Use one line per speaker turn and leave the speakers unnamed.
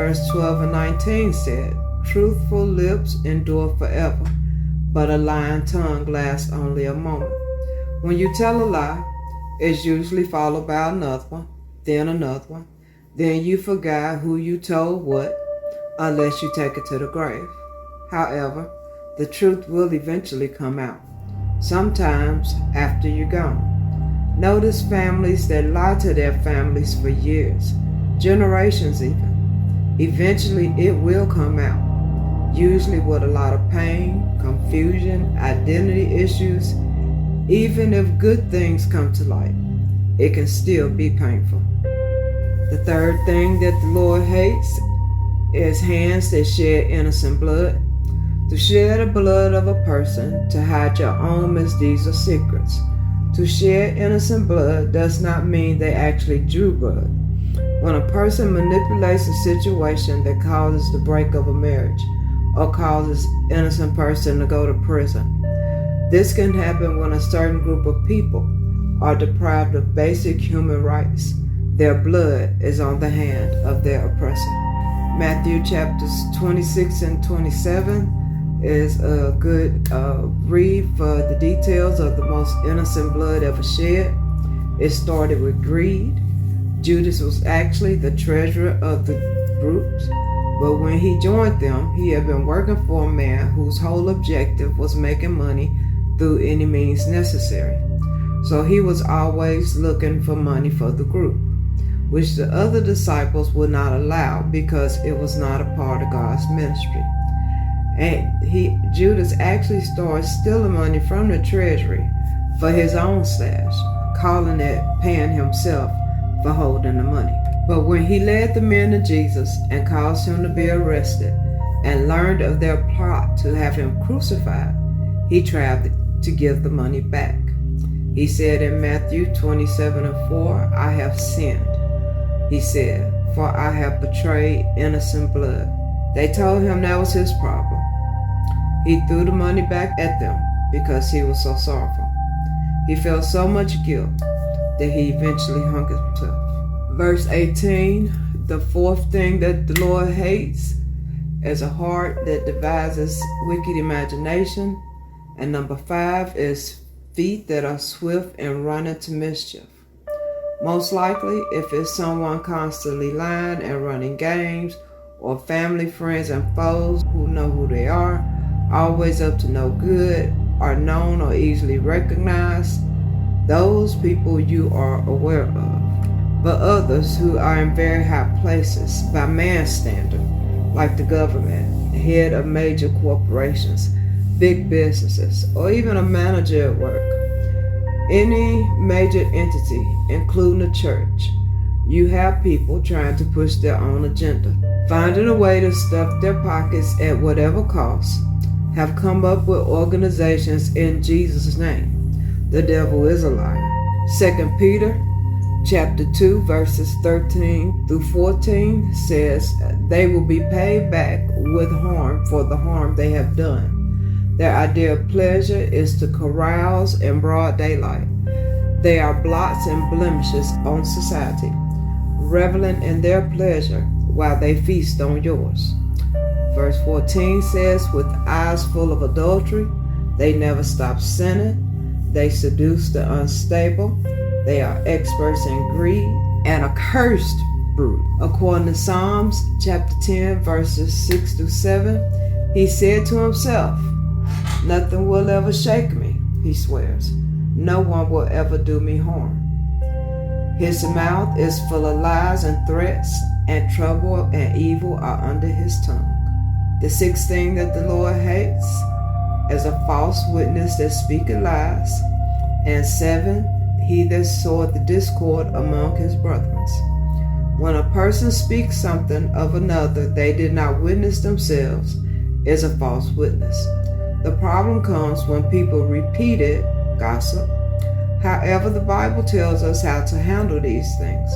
verse 12 and 19 said, "Truthful lips endure forever, but a lying tongue lasts only a moment." When you tell a lie, it's usually followed by another one, then another one. Then you forgot who you told what, unless you take it to the grave. However, the truth will eventually come out, sometimes after you're gone. Notice families that lie to their families for years, generations even. Eventually it will come out, usually with a lot of pain, confusion, identity issues. Even if good things come to light, it can still be painful. The third thing that the Lord hates is hands that shed innocent blood. To shed the blood of a person to hide your own misdeeds or secrets. To shed innocent blood does not mean they actually drew blood. When a person manipulates a situation that causes the break of a marriage or causes an innocent person to go to prison, this can happen when a certain group of people are deprived of basic human rights. Their blood is on the hand of their oppressor. Matthew chapters 26 and 27 is a good read for the details of the most innocent blood ever shed. It started with greed. Judas was actually the treasurer of the groups, but when he joined them, he had been working for a man whose whole objective was making money through any means necessary. So he was always looking for money for the group, which the other disciples would not allow because it was not a part of God's ministry. And Judas actually started stealing money from the treasury for his own stash, calling it paying himself for holding the money. But when he led the men to Jesus and caused him to be arrested and learned of their plot to have him crucified, he tried to give the money back. He said in Matthew 27:4, "I have sinned," he said, "for I have betrayed innocent blood." They told him that was his problem. He threw the money back at them because he was so sorrowful. He felt so much guilt that he eventually hung himself. Verse 18, the fourth thing that the Lord hates is a heart that devises wicked imagination. And number 5 is feet that are swift and run into mischief. Most likely, if it's someone constantly lying and running games, or family, friends, and foes who know who they are, always up to no good, are known or easily recognized, those people you are aware of. But others who are in very high places by man's standard, like the government, head of major corporations, big businesses, or even a manager at work. Any major entity, including the church, you have people trying to push their own agenda, finding a way to stuff their pockets at whatever cost, have come up with organizations in Jesus' name. The devil is a liar. 2 Peter chapter 2 verses 13 through 14 says they will be paid back with harm for the harm they have done. Their idea of pleasure is to carouse in broad daylight. They are blots and blemishes on society, reveling in their pleasure while they feast on yours. Verse 14 says, with eyes full of adultery, they never stop sinning. They seduce the unstable. They are experts in greed and a cursed brood. According to Psalms chapter 10 verses 6 through 7, he said to himself, nothing will ever shake me, he swears. No one will ever do me harm. His mouth is full of lies and threats, and trouble and evil are under his tongue. The sixth thing that the Lord hates is a false witness that speaketh lies. And 7, he that soweth the discord among his brethren. When a person speaks something of another they did not witness themselves, is a false witness. The problem comes when people repeat it, gossip. However, the Bible tells us how to handle these things.